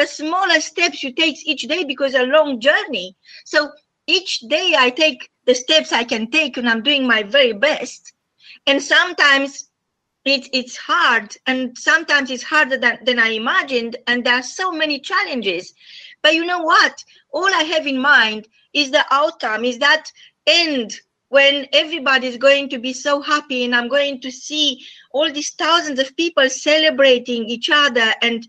the smaller steps you take each day, because it's a long journey. So each day I take the steps I can take, and I'm doing my very best. And sometimes it's hard, and sometimes it's harder than I imagined, and there are so many challenges. But you know what? All I have in mind is the outcome, is that end when everybody is going to be so happy, and I'm going to see all these thousands of people celebrating each other, and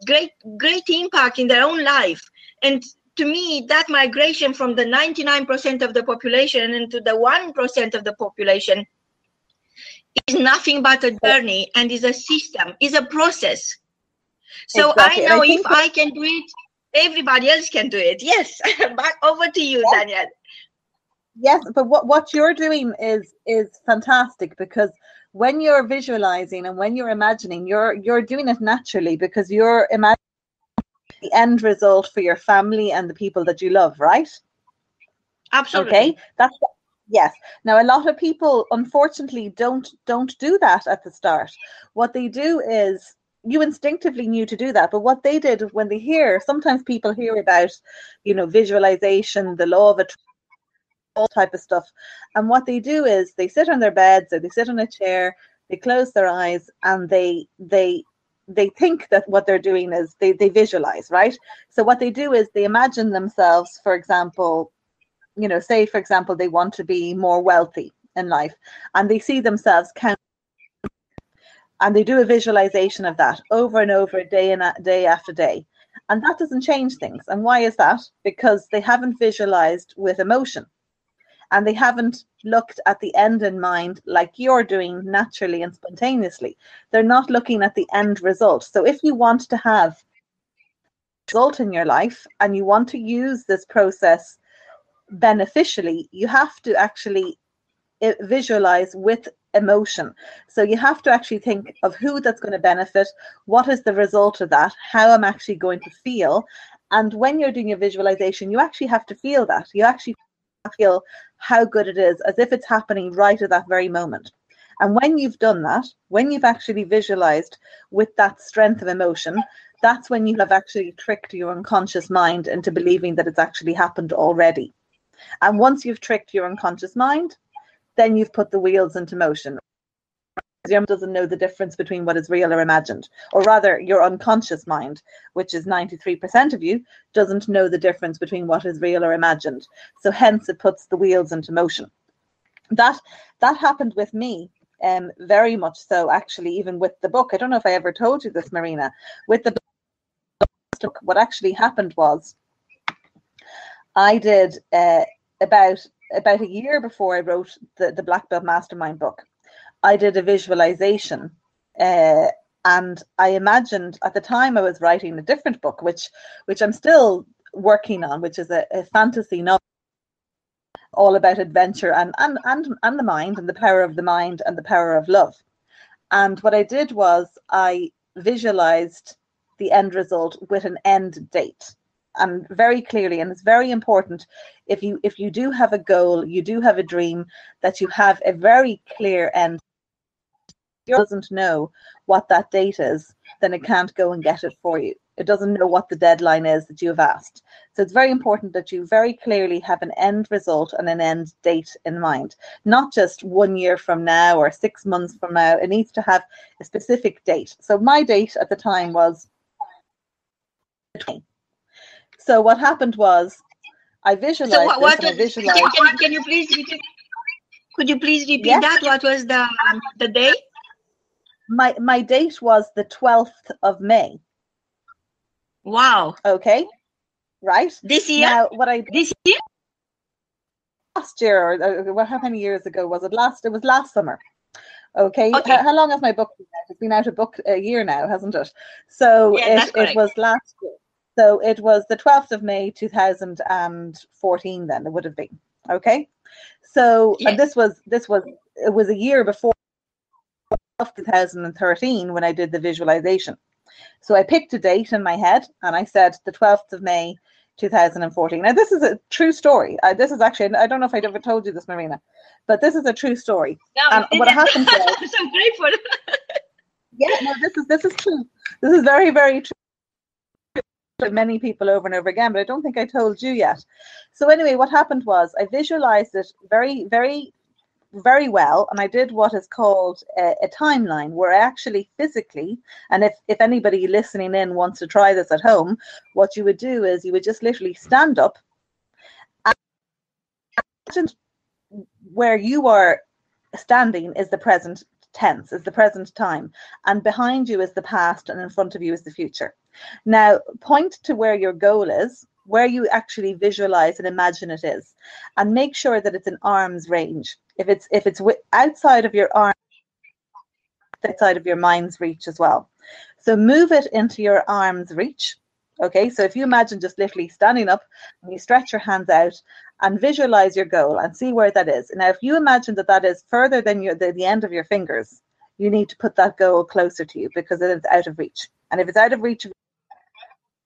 great impact in their own life. And to me, that migration from the 99% of the population into the 1% of the population is nothing but a journey, and is a system, is a process. So exactly. I know if I can do it, everybody else can do it. Yes. Back over to you, yes. Danielle. Yes, but what you're doing is fantastic, because when you're visualizing and when you're imagining, you're doing it naturally, because you're imagining the end result for your family and the people that you love, right? Absolutely. Okay, yes. Now, a lot of people, unfortunately, don't do that at the start. What they do is, you instinctively knew to do that, but what they did when they hear, sometimes people hear about, visualization, the law of attraction, all type of stuff, and what they do is they sit on their beds, or they sit on a chair, they close their eyes, and they think that what they're doing is they visualize, right? So what they do is they imagine themselves, for example, say, for example, they want to be more wealthy in life, and they see themselves count, and they do a visualization of that over and over, day after day. And that doesn't change things. And why is that? Because they haven't visualized with emotion, and they haven't looked at the end in mind like you're doing naturally and spontaneously. They're not looking at the end result. So if you want to have a result in your life, and you want to use this process beneficially, you have to actually visualize with emotion. So you have to actually think of who that's going to benefit, what is the result of that, how I'm actually going to feel. And when you're doing your visualization, you actually have to feel that. You actually feel how good it is, as if it's happening right at that very moment. And when you've done that, when you've actually visualized with that strength of emotion, that's when you have actually tricked your unconscious mind into believing that it's actually happened already. And once you've tricked your unconscious mind, then you've put the wheels into motion. Your mind doesn't know the difference between what is real or imagined, or rather your unconscious mind, which is 93% of you, doesn't know the difference between what is real or imagined. So hence it puts the wheels into motion. That happened with me, very much so, actually, even with the book. I don't know if I ever told you this, Marina. With the book, what actually happened was, I did about a year before I wrote the Black Belt Mastermind book, I did a visualization, and I imagined, at the time I was writing a different book, which I'm still working on, which is a fantasy novel all about adventure and the mind, and the power of the mind and the power of love. And what I did was I visualized the end result with an end date. And very clearly, and it's very important, if you do have a goal, you do have a dream, that you have a very clear end. If it doesn't know what that date is, then it can't go and get it for you. It doesn't know what the deadline is that you have asked. So it's very important that you very clearly have an end result and an end date in mind, not just 1 year from now or 6 months from now. It needs to have a specific date. So my date at the time was 20. So what happened was, I visualized. So what was, can you please repeat? Could you please repeat that? What was the day? My date was the 12th of May. Wow. Okay. Right. This year? Now, what I did this year? Last year, or how many years ago was it? It was last summer. Okay. How long has my book been out? It's been out a year now, hasn't it? So it was last year. So it was the 12th of May, 2014. Then it would have been. Okay. So and it was a year before 2013 when I did the visualization. So I picked a date in my head and I said the 12th of May, 2014. Now this is a true story. This is actually, I don't know if I'd ever told you this, Marina, but this is a true story. No, and what happened was, I'm so grateful. Yeah, no, this is true. This is very, very true. to many people over and over again, but I don't think I told you yet. So anyway, what happened was I visualized it very, very, very well, and I did what is called a timeline, where I actually physically, and if anybody listening in wants to try this at home, what you would do is you would just literally stand up and imagine where you are standing is the present tense, is the present time, and behind you is the past, and in front of you is the future. Now point to where your goal is, where you actually visualize and imagine it is, and make sure that it's in arm's range. If it's outside of your arm, outside of your mind's reach as well. So move it into your arm's reach. Okay, so if you imagine just literally standing up and you stretch your hands out and visualize your goal and see where that is. Now, if you imagine that that is further than the end of your fingers, you need to put that goal closer to you because it is out of reach. And if it's out of reach, it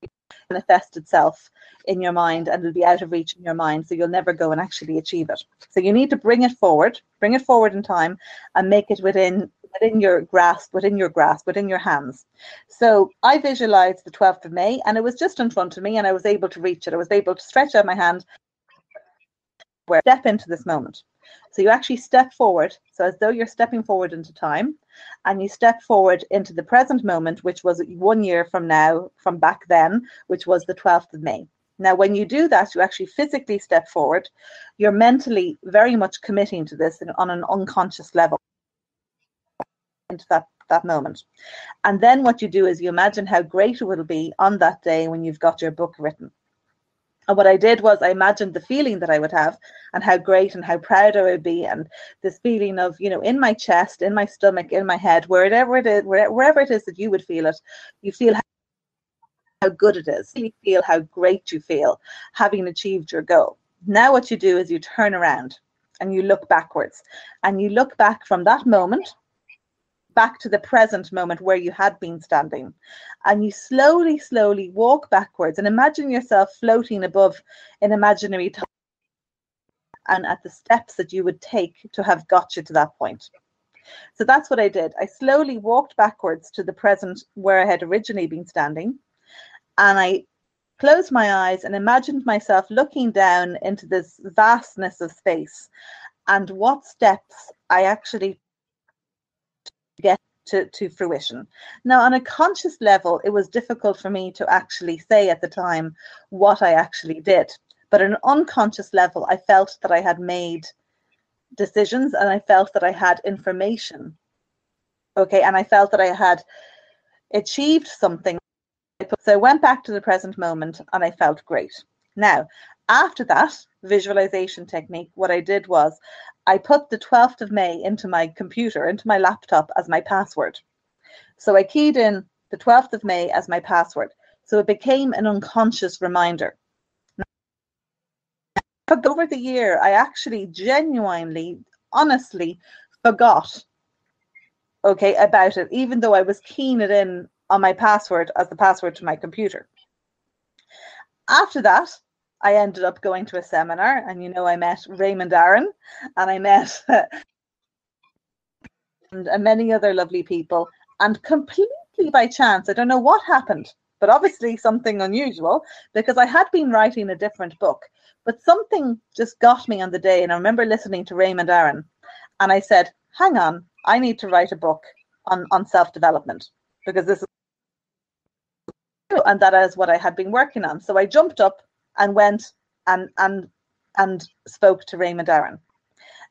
will manifest itself in your mind and it'll be out of reach in your mind, so you'll never go and actually achieve it. So you need to bring it forward in time and make it within your grasp, within your hands. So I visualized the 12th of May and it was just in front of me and I was able to reach it. I was able to stretch out my hand, step into this moment. So you actually step forward, so as though you're stepping forward into time, and you step forward into the present moment, which was 1 year from now, from back then, which was the 12th of May. Now, when you do that, you actually physically step forward. You're mentally very much committing to this on an unconscious level into that moment. And then what you do is you imagine how great it will be on that day when you've got your book written. And what I did was I imagined the feeling that I would have and how great and how proud I would be, and this feeling of, in my chest, in my stomach, in my head, wherever it is that you would feel it, you feel how good it is. You feel how great you feel having achieved your goal. Now what you do is you turn around and you look backwards, and you look back from that moment back to the present moment where you had been standing, and you slowly walk backwards and imagine yourself floating above an imaginary time and at the steps that you would take to have got you to that point. So that's what I did. I slowly walked backwards to the present where I had originally been standing, and I closed my eyes and imagined myself looking down into this vastness of space and what steps I actually get to fruition. Now, on a conscious level, it was difficult for me to actually say at the time what I actually did. But on an unconscious level, I felt that I had made decisions and I felt that I had information. Okay, and I felt that I had achieved something. So I went back to the present moment and I felt great. Now, after that visualization technique, what I did was I put the 12th of May into my computer, into my laptop as my password. So I keyed in the 12th of May as my password. So it became an unconscious reminder. But over the year, I actually genuinely, honestly forgot, about it, even though I was keying it in on my password as the password to my computer. After that, I ended up going to a seminar, and I met Raymond Aaron, and I met and many other lovely people, and completely by chance, I don't know what happened, but obviously something unusual, because I had been writing a different book, but something just got me on the day, and I remember listening to Raymond Aaron, and I said, hang on, I need to write a book on self-development, because this is, and that is what I had been working on. So I jumped up and went and spoke to Raymond Aaron,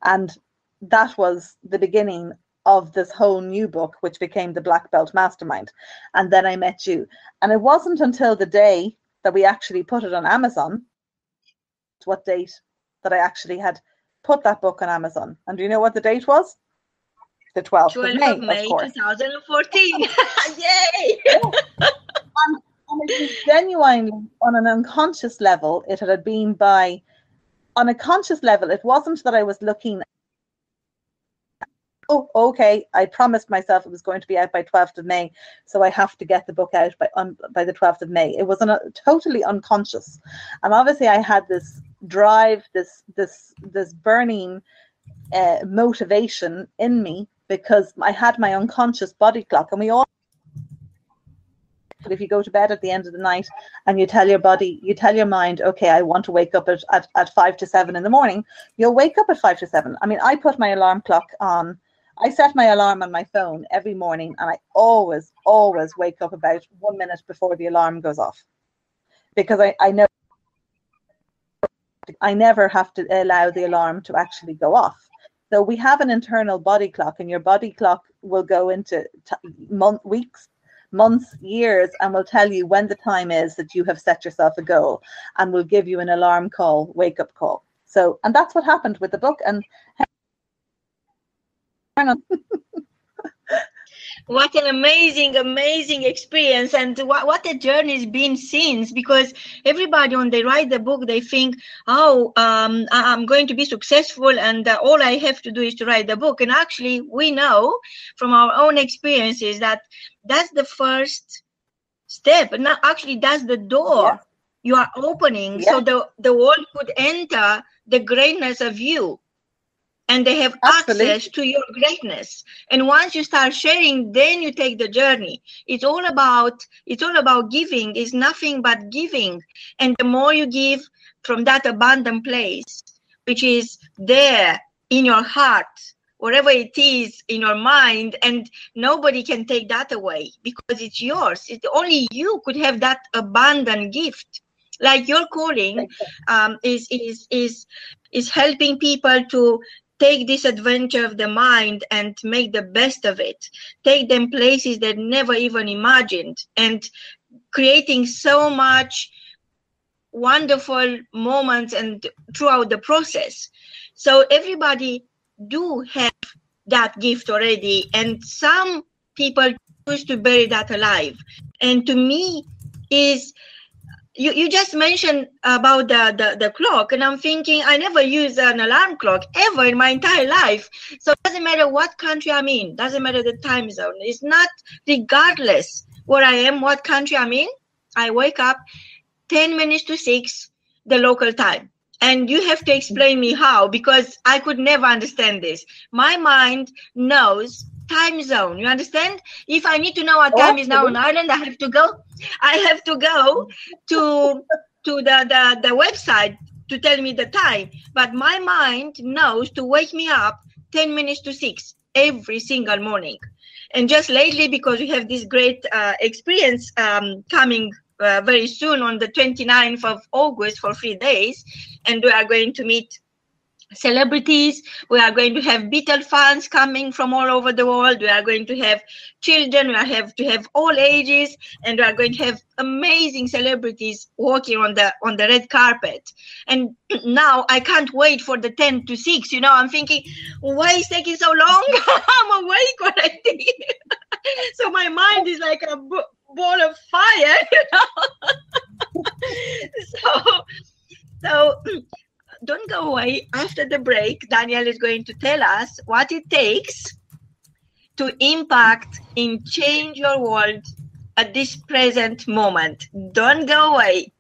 and that was the beginning of this whole new book, which became the Black Belt Mastermind. And then I met you, and it wasn't until the day that we actually put it on Amazon, what date that I actually had put that book on Amazon. And do you know what the date was? The 12th of May, of course. 2014. Yay! And it was genuinely on an unconscious level. It had been on a conscious level. It wasn't that I was looking, oh, okay, I promised myself it was going to be out by 12th of May, so I have to get the book out by the 12th of May. It was totally unconscious. And obviously I had this drive, this burning motivation in me, because I had my unconscious body clock, and we all But if you go to bed at the end of the night and you tell your body, you tell your mind, okay, I want to wake up at 5 to 7 in the morning, you'll wake up at 5 to 7. I mean, I put my alarm clock on. I set my alarm on my phone every morning, and I always wake up about 1 minute before the alarm goes off, because I know I never have to allow the alarm to actually go off. So we have an internal body clock, and your body clock will go into weeks, months, years, and will tell you when the time is that you have set yourself a goal, and will give you an alarm call, wake up call. So, and that's what happened with the book. And hang on. What an amazing experience, and what a journey it's been since, because everybody when they write the book, they think, oh, I'm going to be successful, and all I have to do is to write the book. And actually, we know from our own experiences that that's the first step. And actually, that's the door you are opening, so the world could enter the greatness of you. And they have access to your greatness. And once you start sharing, then you take the journey. It's all about giving. It's nothing but giving. And the more you give from that abundant place, which is there in your heart, wherever it is in your mind, and nobody can take that away because it's yours. Only you could have that abundant gift. Like your calling is helping people to take this adventure of the mind and make the best of it. Take them places that never even imagined, and creating so much wonderful moments and throughout the process. So everybody do have that gift already, and some people choose to bury that alive. And to me is, you just mentioned about the clock, and I'm thinking I never use an alarm clock ever in my entire life. So it doesn't matter what country I'm in, doesn't matter the time zone. It's not, regardless where I am, what country I'm in, I wake up 10 minutes to 6, the local time. And you have to explain me how, because I could never understand this. My mind knows time zone. You understand? If I need to know what time is now in Ireland, I have to go to the website to tell me the time. But my mind knows to wake me up 10 minutes to 6 every single morning. And just lately, because we have this great experience coming very soon on the 29th of August for 3 days, and we are going to meet celebrities. We are going to have Beatle fans coming from all over the world. We are going to have children. We have to have all ages, and we are going to have amazing celebrities walking on the red carpet. And now I can't wait for the 10 to 6. I'm thinking, why is taking so long? I'm awake already. So my mind is like a ball of fire. So don't go away. After the break, Daniel is going to tell us what it takes to impact and change your world at this present moment. Don't go away.